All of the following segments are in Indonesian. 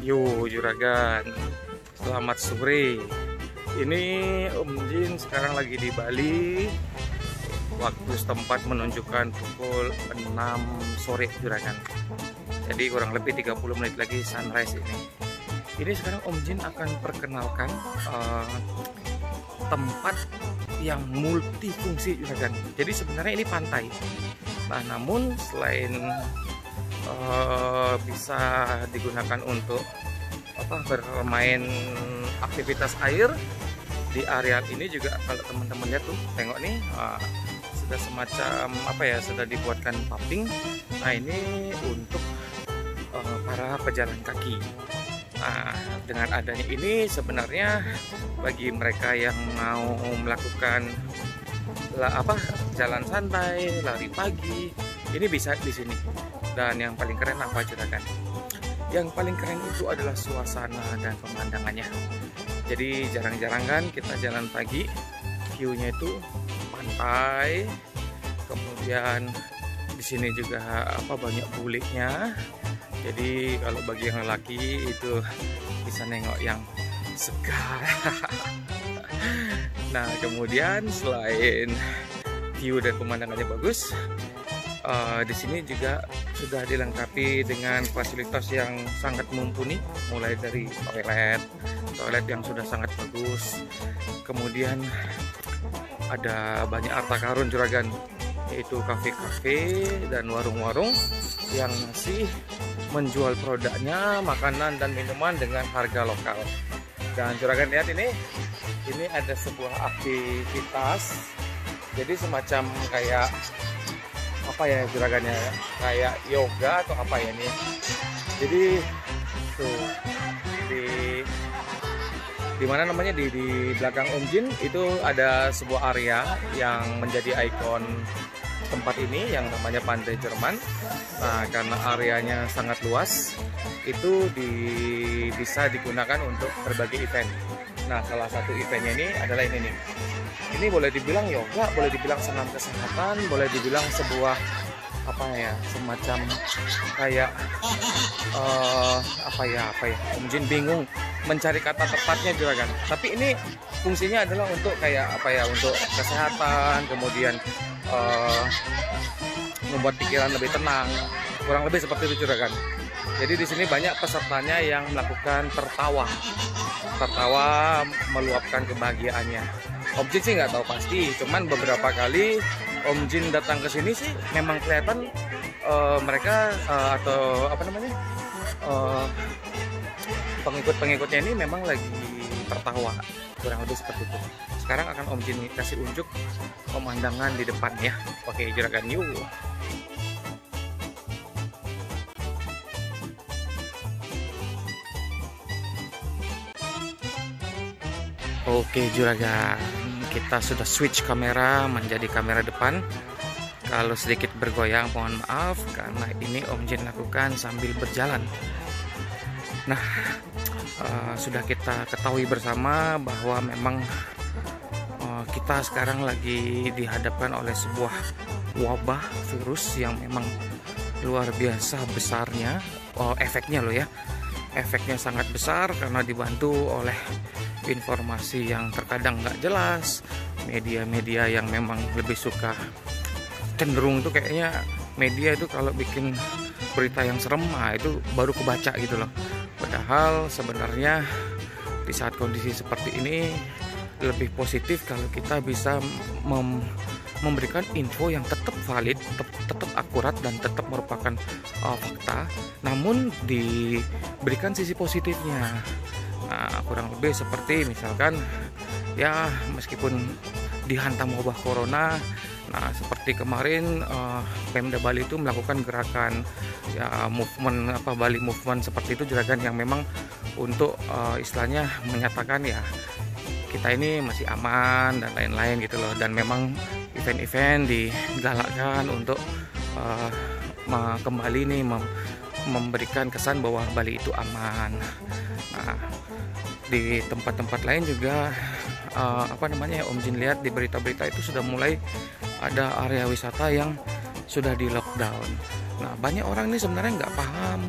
Yo juragan, selamat sore. Ini Om Jin sekarang lagi di Bali. Waktu setempat menunjukkan pukul 6 sore juragan. Jadi kurang lebih 30 menit lagi sunrise ini. Ini sekarang Om Jin akan perkenalkan tempat yang multifungsi juragan. Jadi sebenarnya ini pantai. Nah, namun selain bisa digunakan untuk bermain aktivitas air di area ini juga, kalau teman-teman lihat tuh, tengok nih, sudah semacam sudah dibuatkan paving. Nah, ini untuk para pejalan kaki. Nah, dengan adanya ini sebenarnya bagi mereka yang mau melakukan jalan santai, lari pagi, ini bisa di sini. Dan yang paling keren apa juragan? Yang paling keren itu adalah suasana dan pemandangannya. Jadi jarang-jarang kan kita jalan pagi, view-nya itu pantai. Kemudian di sini juga banyak buliknya. Jadi kalau bagi yang lelaki itu bisa nengok yang segar. Nah, kemudian selain view dan pemandangannya bagus, di sini juga sudah dilengkapi dengan fasilitas yang sangat mumpuni, mulai dari toilet yang sudah sangat bagus. Kemudian ada banyak harta karun juragan, yaitu kafe-kafe dan warung-warung yang masih menjual produknya, makanan dan minuman dengan harga lokal. Dan juragan lihat ini ada sebuah aktivitas, jadi semacam kayak juragannya, kayak yoga atau apa ya ini. Jadi tuh di mana namanya, di belakang Om Jin itu ada sebuah area yang menjadi ikon tempat ini yang namanya Pantai Jerman. Nah, karena areanya sangat luas, itu bisa digunakan untuk berbagai event. Nah, salah satu eventnya ini adalah ini nih. Ini boleh dibilang yoga, boleh dibilang senam kesehatan, boleh dibilang sebuah semacam kayak Om Jin bingung mencari kata tepatnya juragan. Tapi ini fungsinya adalah untuk untuk kesehatan, kemudian membuat pikiran lebih tenang, kurang lebih seperti itu juragan. Jadi di sini banyak pesertanya yang melakukan tertawa meluapkan kebahagiaannya. Om Jin sih nggak tahu pasti, cuman beberapa kali Om Jin datang ke sini sih memang kelihatan mereka pengikut-pengikutnya ini memang lagi tertawa, kurang lebih seperti itu. Sekarang akan Om Jin kasih unjuk pemandangan di depan ya. Oke juragan, yuk. Oke juragan, kita sudah switch kamera menjadi kamera depan. Kalau sedikit bergoyang mohon maaf, karena ini Om Jin lakukan sambil berjalan. Nah, sudah kita ketahui bersama bahwa memang kita sekarang lagi dihadapkan oleh sebuah wabah virus yang memang luar biasa besarnya. Efeknya loh ya, efeknya sangat besar karena dibantu oleh informasi yang terkadang nggak jelas, media-media yang memang lebih suka, cenderung tuh kayaknya media itu kalau bikin berita yang serem itu baru kebaca gitu loh. Padahal sebenarnya di saat kondisi seperti ini lebih positif kalau kita bisa memberikan info yang tetap valid, tetap akurat, dan tetap merupakan fakta, namun diberikan sisi positifnya. Nah, kurang lebih seperti misalkan ya, meskipun dihantam wabah corona, nah seperti kemarin Pemda Bali itu melakukan gerakan movement Bali Movement seperti itu juragan, yang memang untuk istilahnya menyatakan ya kita ini masih aman dan lain-lain gitu loh. Dan memang event-event digalakkan untuk kembali nih memberikan kesan bahwa Bali itu aman. Nah, di tempat-tempat lain juga Om Jin lihat di berita-berita itu sudah mulai ada area wisata yang sudah di lockdown. Nah, banyak orang ini sebenarnya nggak paham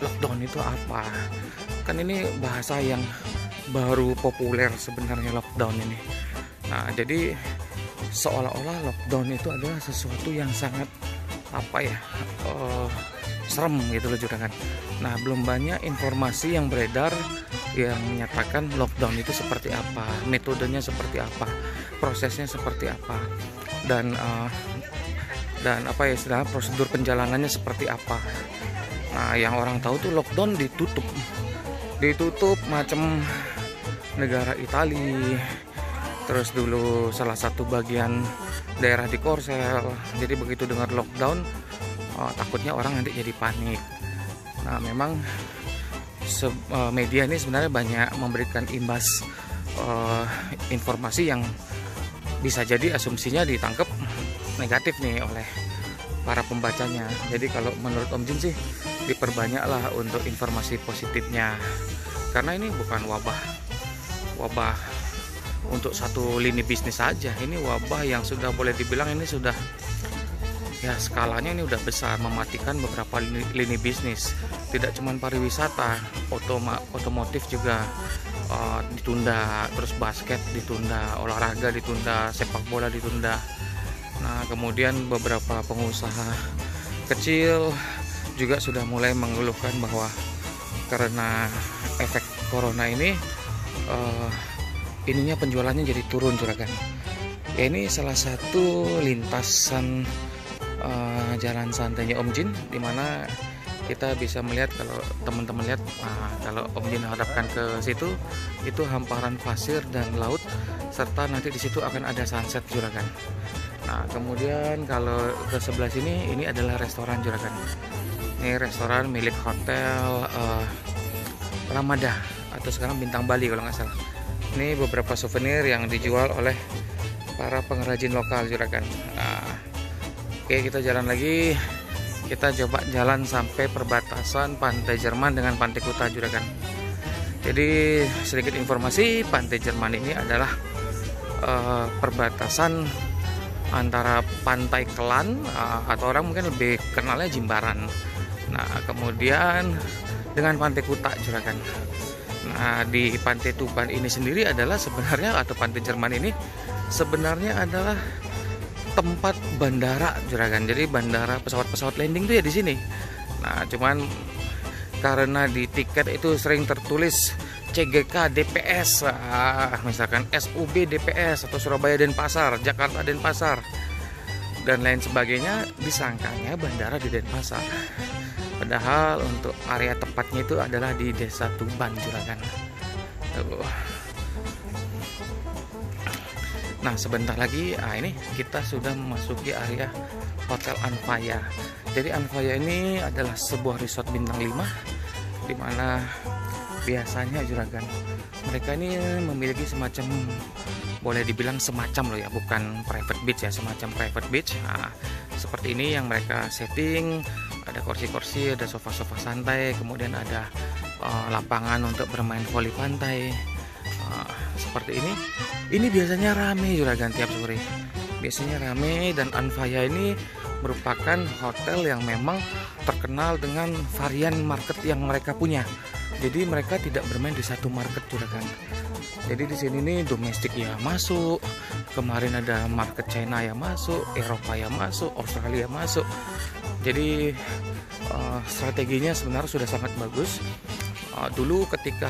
lockdown itu apa. kan ini bahasa yang baru populer sebenarnya, lockdown ini. Nah, jadi seolah-olah lockdown itu adalah sesuatu yang sangat serem gitu loh juragan. Nah, belum banyak informasi yang beredar yang menyatakan lockdown itu seperti apa, metodenya seperti apa, prosesnya seperti apa, dan istilah prosedur penjalanannya seperti apa. Nah, yang orang tahu tuh lockdown ditutup macam negara Italia. Terus dulu salah satu bagian daerah di Korsel. Jadi begitu dengar lockdown, takutnya orang nanti jadi panik. Nah, memang media ini sebenarnya banyak memberikan imbas informasi yang bisa jadi asumsinya ditangkap negatif nih oleh para pembacanya. Jadi kalau menurut Om Jin sih diperbanyaklah untuk informasi positifnya, karena ini bukan wabah untuk satu lini bisnis saja. Ini wabah yang sudah boleh dibilang ini sudah ya skalanya ini udah besar, mematikan beberapa lini bisnis. Tidak cuma pariwisata, otomotif juga ditunda, terus basket ditunda, olahraga ditunda, sepak bola ditunda. Nah, kemudian beberapa pengusaha kecil juga sudah mulai mengeluhkan bahwa karena efek corona ini ininya penjualannya jadi turun juragan. Ya, ini salah satu lintasan jalan santainya Om Jin, dimana kita bisa melihat, kalau teman-teman lihat, kalau Om Jin hadapkan ke situ, itu hamparan pasir dan laut, serta nanti di situ akan ada sunset juragan. Nah, kemudian kalau ke sebelah sini, ini adalah restoran juragan. Ini restoran milik hotel Ramada, atau sekarang Bintang Bali kalau nggak salah. Ini beberapa souvenir yang dijual oleh para pengrajin lokal juragan. Nah, oke, kita jalan lagi. Kita coba jalan sampai perbatasan Pantai Jerman dengan Pantai Kuta juragan. Jadi sedikit informasi, Pantai Jerman ini adalah perbatasan antara Pantai Kelan, atau orang mungkin lebih kenalnya Jimbaran. Nah, kemudian dengan Pantai Kuta juragan. Nah, di Pantai Tuban ini sendiri adalah sebenarnya, atau Pantai Jerman ini sebenarnya adalah tempat bandara juragan. Jadi bandara pesawat-pesawat landing tuh ya di sini. Nah, cuman karena di tiket itu sering tertulis CGK DPS, misalkan SUB DPS atau Surabaya Denpasar, Jakarta Denpasar dan lain sebagainya, disangkanya bandara di Denpasar. Padahal untuk area tepatnya itu adalah di Desa Tuban juragan. Nah, sebentar lagi ini kita sudah memasuki area Hotel Anfaya. Jadi Anfaya ini adalah sebuah resort bintang 5, di mana biasanya juragan, mereka ini memiliki semacam, boleh dibilang semacam loh ya, bukan private beach ya, semacam private beach. Nah, seperti ini yang mereka setting, ada kursi-kursi, ada sofa-sofa santai, kemudian ada lapangan untuk bermain voli pantai. Seperti ini biasanya rame juragan tiap sore, biasanya rame. Dan Anfaya ini merupakan hotel yang memang terkenal dengan varian market yang mereka punya. Jadi mereka tidak bermain di satu market juragan. Jadi di sini nih domestik ya masuk, kemarin ada market China ya masuk, Eropa ya masuk, Australia masuk. Jadi strateginya sebenarnya sudah sangat bagus. Dulu ketika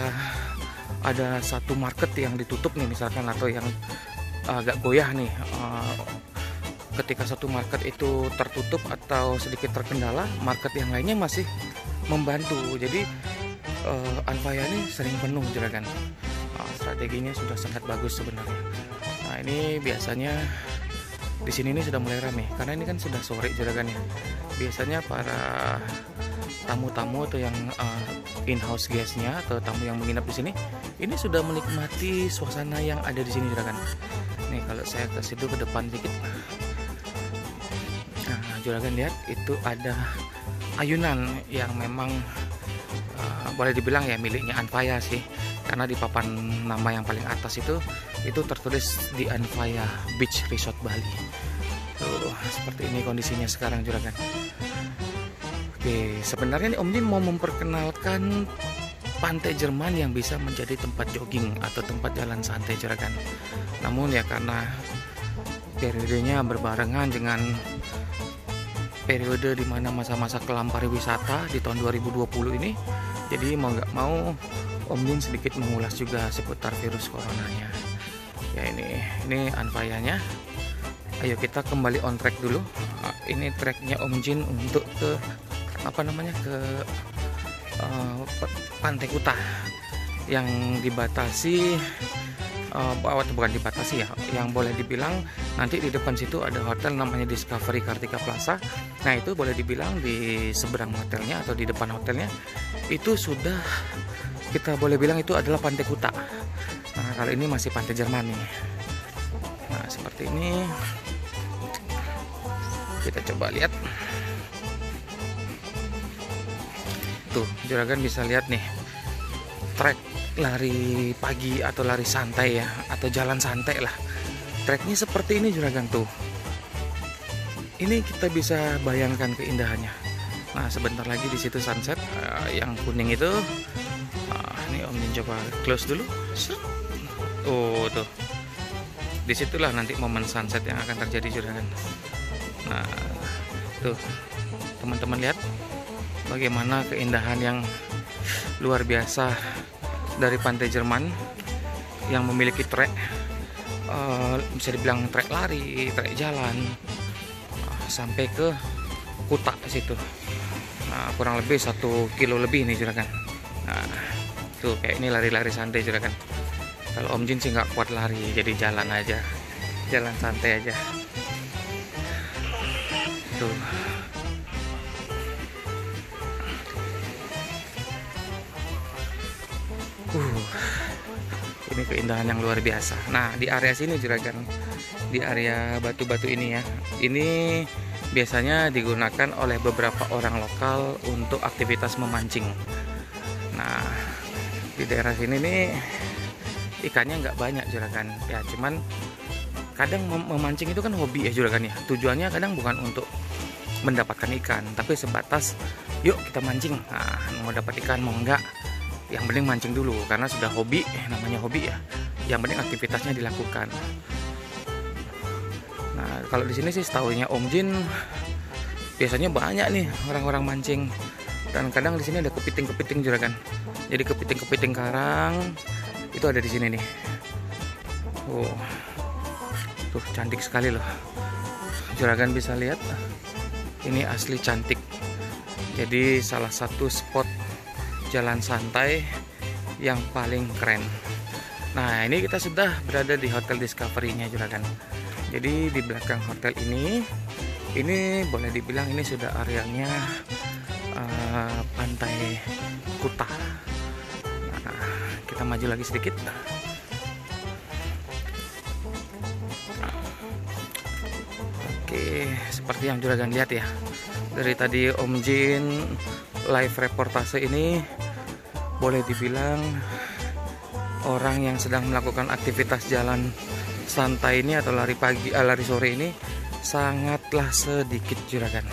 ada satu market yang ditutup nih misalkan, atau yang agak goyah nih, ketika satu market itu tertutup atau sedikit terkendala, market yang lainnya masih membantu. Jadi Anfaya ini sering penuh juragan. Strateginya sudah sangat bagus sebenarnya. Nah, ini biasanya di sini ini sudah mulai ramai karena ini kan sudah sore juragan ya. Biasanya para tamu-tamu atau yang in-house guestnya atau tamu yang menginap di sini ini sudah menikmati suasana yang ada di sini juragan. Nih kalau saya ke situ ke depan dikit, nah juragan lihat itu ada ayunan yang memang boleh dibilang ya miliknya Anfaya sih, karena di papan nama yang paling atas itu tertulis di Anfaya Beach Resort Bali. Tuh seperti ini kondisinya sekarang juragan. Oke, sebenarnya nih Om Jin mau memperkenalkan pantai Jerman yang bisa menjadi tempat jogging atau tempat jalan santai juragan. Namun ya karena periodenya berbarengan dengan periode dimana masa-masa kelam pariwisata di tahun 2020 ini, jadi mau nggak mau Om Jin sedikit mengulas juga seputar virus coronanya. Ya ini anfayanya. Ayo kita kembali on track dulu. Ini tracknya Om Jin untuk ke Pantai Kuta yang dibatasi, bukan dibatasi ya, yang boleh dibilang nanti di depan situ ada hotel namanya Discovery Kartika Plaza. Nah itu boleh dibilang di seberang hotelnya atau di depan hotelnya itu sudah kita boleh bilang itu adalah Pantai Kuta. Nah kalau ini masih Pantai Jerman nih. Nah seperti ini, kita coba lihat. Tuh juragan bisa lihat nih trek lari pagi atau lari santai ya, atau jalan santai lah. Treknya seperti ini juragan tuh. Ini kita bisa bayangkan keindahannya. Nah sebentar lagi di situ sunset, yang kuning itu. Ini Om Jin coba close dulu. Oh tuh, disitulah nanti momen sunset yang akan terjadi juragan. Nah tuh teman-teman lihat bagaimana keindahan yang luar biasa dari Pantai Jerman yang memiliki trek, bisa dibilang trek lari, trek jalan, sampai ke Kuta situ. Nah, kurang lebih 1 kilo lebih nih juragan. Nah, tuh kayak ini lari-lari santai juragan. Kalau Om Jin sih nggak kuat lari, jadi jalan aja, jalan santai aja. Tuh. Ini keindahan yang luar biasa. Nah di area sini juragan, di area batu-batu ini ya, ini biasanya digunakan oleh beberapa orang lokal untuk aktivitas memancing. Nah di daerah sini nih ikannya nggak banyak juragan ya, cuman kadang memancing itu kan hobi ya juragan ya. Tujuannya kadang bukan untuk mendapatkan ikan, tapi sebatas yuk kita mancing. Nah mau dapat ikan mau enggak, yang penting mancing dulu karena sudah hobi, namanya hobi ya. Yang penting aktivitasnya dilakukan. Nah kalau di sini sih setahunya Om Jin biasanya banyak nih orang-orang mancing, dan kadang di sini ada kepiting-kepiting juragan. Jadi kepiting-kepiting karang itu ada di sini nih. Oh, tuh cantik sekali loh. Juragan bisa lihat, ini asli cantik. Jadi salah satu spot jalan santai yang paling keren. Nah ini kita sudah berada di Hotel Discovery-nya juragan. Jadi di belakang hotel ini boleh dibilang ini sudah arealnya Pantai Kuta. Nah, kita maju lagi sedikit. Oke, seperti yang juragan lihat ya, dari tadi Om Jin live reportase ini boleh dibilang orang yang sedang melakukan aktivitas jalan santai ini atau lari pagi, lari sore ini sangatlah sedikit juragan.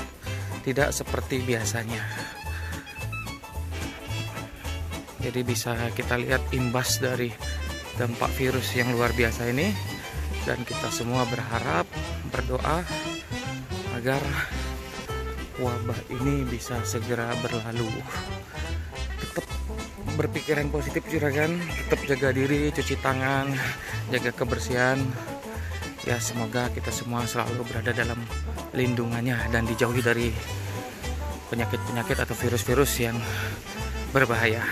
Tidak seperti biasanya. Jadi bisa kita lihat imbas dari dampak virus yang luar biasa ini, dan kita semua berharap, berdoa agar wabah ini bisa segera berlalu. Tetap berpikiran positif juragan, tetap jaga diri, cuci tangan, jaga kebersihan. Ya semoga kita semua selalu berada dalam lindungannya dan dijauhi dari penyakit-penyakit atau virus-virus yang berbahaya.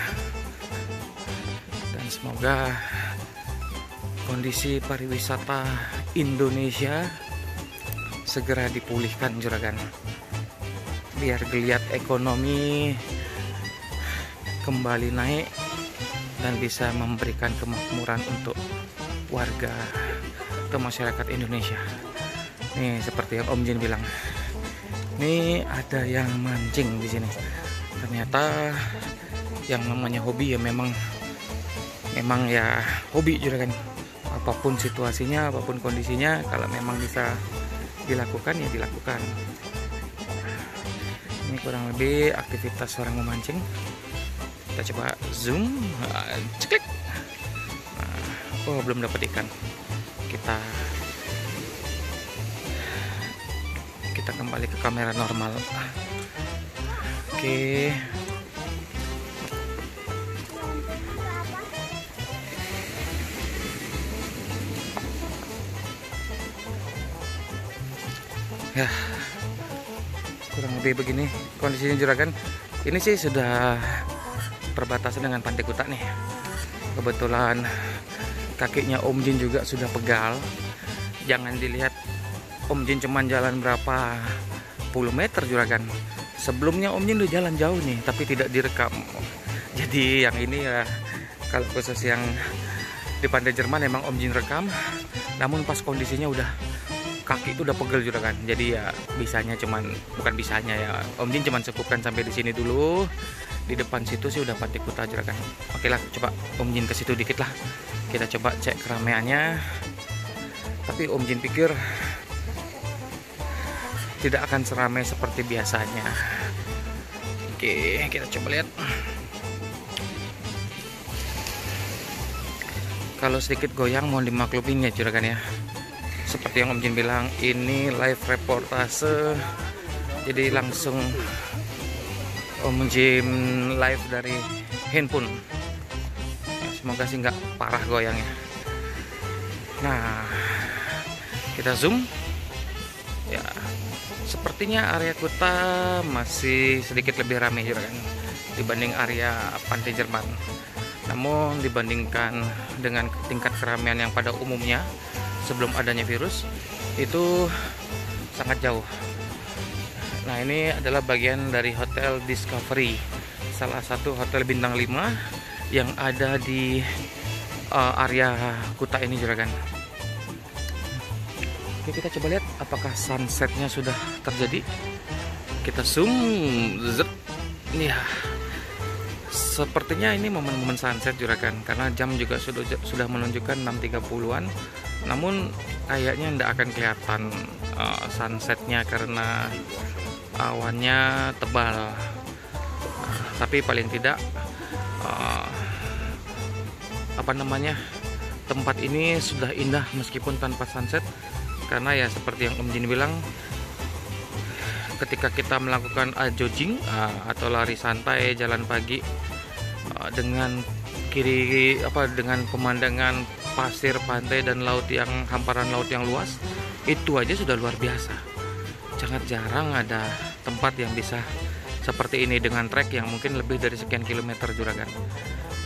Dan semoga kondisi pariwisata Indonesia segera dipulihkan juragan, biar geliat ekonomi kembali naik dan bisa memberikan kemakmuran untuk warga atau masyarakat Indonesia. Nih seperti yang Om Jin bilang, nih ada yang mancing di sini. Ternyata yang namanya hobi ya memang ya hobi juragan. Apapun situasinya, apapun kondisinya, kalau memang bisa dilakukan ya dilakukan. Ini kurang lebih aktivitas orang memancing. Kita coba zoom, ceklik. Oh, belum dapat ikan. Kita kembali ke kamera normal. Oke. Ya, kurang lebih begini kondisinya juragan. Ini sih sudah perbatasan dengan Pantai Kuta nih. Kebetulan kakinya Om Jin juga sudah pegal. Jangan dilihat Om Jin cuman jalan berapa puluh meter juragan. Sebelumnya Om Jin udah jalan jauh nih, tapi tidak direkam. Jadi yang ini ya, kalau khusus yang di Pantai Jerman emang Om Jin rekam. Namun pas kondisinya udah kaki itu udah pegel juragan. Jadi ya bisanya bukan bisanya ya, Om Jin cuman cukupkan sampai di sini dulu. Di depan situ sih udah Pantai Kuta juragan. Oke lah, coba Om Jin ke situ dikit lah. Kita coba cek keramaiannya. Tapi Om Jin pikir tidak akan seramai seperti biasanya. Oke, kita coba lihat. Kalau sedikit goyang mohon dimaklumin ya juragan ya. Seperti yang Om Jin bilang, ini live reportase, jadi langsung Om Jin live dari handphone. Ya, semoga sih nggak parah goyangnya. Nah, kita zoom. Ya, sepertinya area Kuta masih sedikit lebih ramai juragan dibanding area Pantai Jerman. Namun dibandingkan dengan tingkat keramaian yang pada umumnya sebelum adanya virus itu sangat jauh. Nah, ini adalah bagian dari Hotel Discovery, salah satu hotel bintang 5 yang ada di area Kuta ini juragan. Oke, kita coba lihat apakah sunsetnya sudah terjadi. Kita zoom, zet. Ya, sepertinya ini momen-momen sunset juragan, karena jam juga sudah menunjukkan 6.30-an. Namun kayaknya tidak akan kelihatan sunsetnya karena awannya tebal. Tapi paling tidak tempat ini sudah indah meskipun tanpa sunset. Karena ya seperti yang Om Jin bilang, ketika kita melakukan jogging atau lari santai jalan pagi dengan dengan pemandangan pasir pantai dan hamparan laut yang luas, itu aja sudah luar biasa. Sangat jarang ada tempat yang bisa seperti ini dengan trek yang mungkin lebih dari sekian kilometer juragan.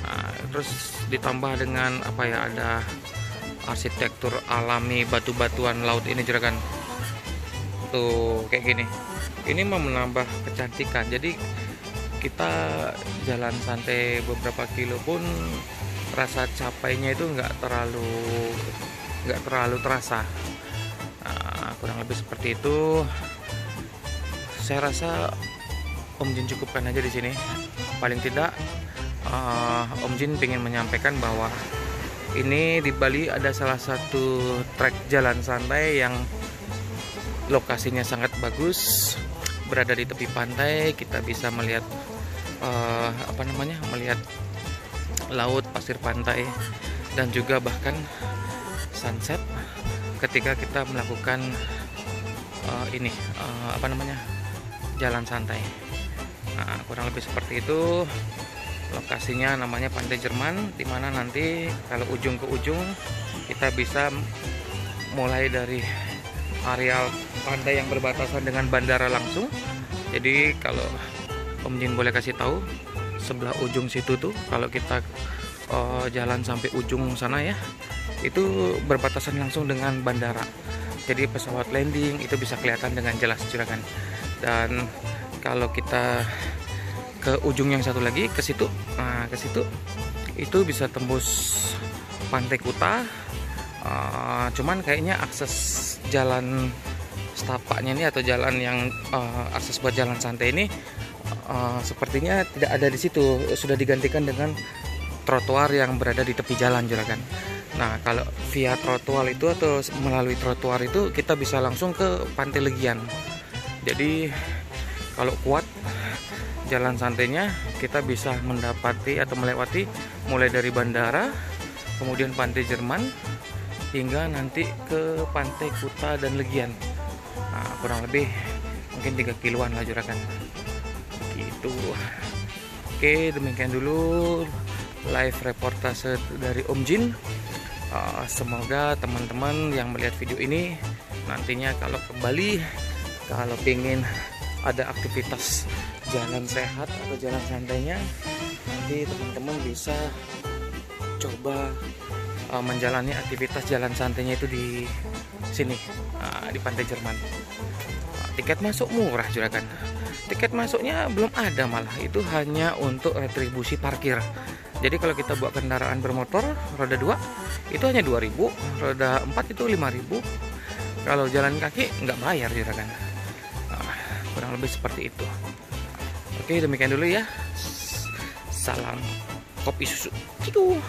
Nah, terus ditambah dengan ada arsitektur alami batu-batuan laut ini juragan. Tuh kayak gini. Ini mau menambah kecantikan. Jadi kita jalan santai beberapa kilo pun rasa capeknya itu nggak terlalu terasa. Nah, kurang lebih seperti itu. Saya rasa Om Jin cukupkan aja di sini. Paling tidak Om Jin ingin menyampaikan bahwa ini di Bali ada salah satu trek jalan santai yang lokasinya sangat bagus, berada di tepi pantai. Kita bisa melihat melihat laut, pasir pantai, dan juga bahkan sunset ketika kita melakukan jalan santai. Nah, kurang lebih seperti itu. Lokasinya namanya Pantai Jerman, dimana nanti kalau ujung ke ujung kita bisa mulai dari areal pantai yang berbatasan dengan bandara langsung. Jadi kalau Om Jin boleh kasih tahu, sebelah ujung situ tuh kalau kita jalan sampai ujung sana ya, itu berbatasan langsung dengan bandara. Jadi pesawat landing itu bisa kelihatan dengan jelas juragan. Dan kalau kita ke ujung yang satu lagi ke situ, itu bisa tembus Pantai Kuta. Cuman kayaknya akses jalan setapaknya ini atau jalan yang akses buat jalan santai ini sepertinya tidak ada di situ, sudah digantikan dengan trotoar yang berada di tepi jalan juragan. Nah, kalau via trotoar itu atau melalui trotoar itu kita bisa langsung ke Pantai Legian. Jadi kalau kuat jalan santainya kita bisa mendapati atau melewati mulai dari bandara, kemudian pantai Jerman, hingga nanti ke pantai Kuta dan Legian. Nah, kurang lebih mungkin 3 kiloan lah juragan gitu. Oke, demikian dulu live reportase dari Om Jin. Semoga teman-teman yang melihat video ini nantinya kalau ke Bali, kalau pengen ada aktivitas jalan sehat atau jalan santainya, nanti teman-teman bisa coba menjalani aktivitas jalan santainya itu di sini, di pantai Jerman. Tiket masuk murah juragan. Tiket masuknya belum ada, malah itu hanya untuk retribusi parkir. Jadi kalau kita bawa kendaraan bermotor roda 2 itu hanya 2.000, roda 4 itu 5.000. Kalau jalan kaki nggak bayar juragan. Kurang lebih seperti itu. Oke, demikian dulu ya. Salam kopi susu. Gitu.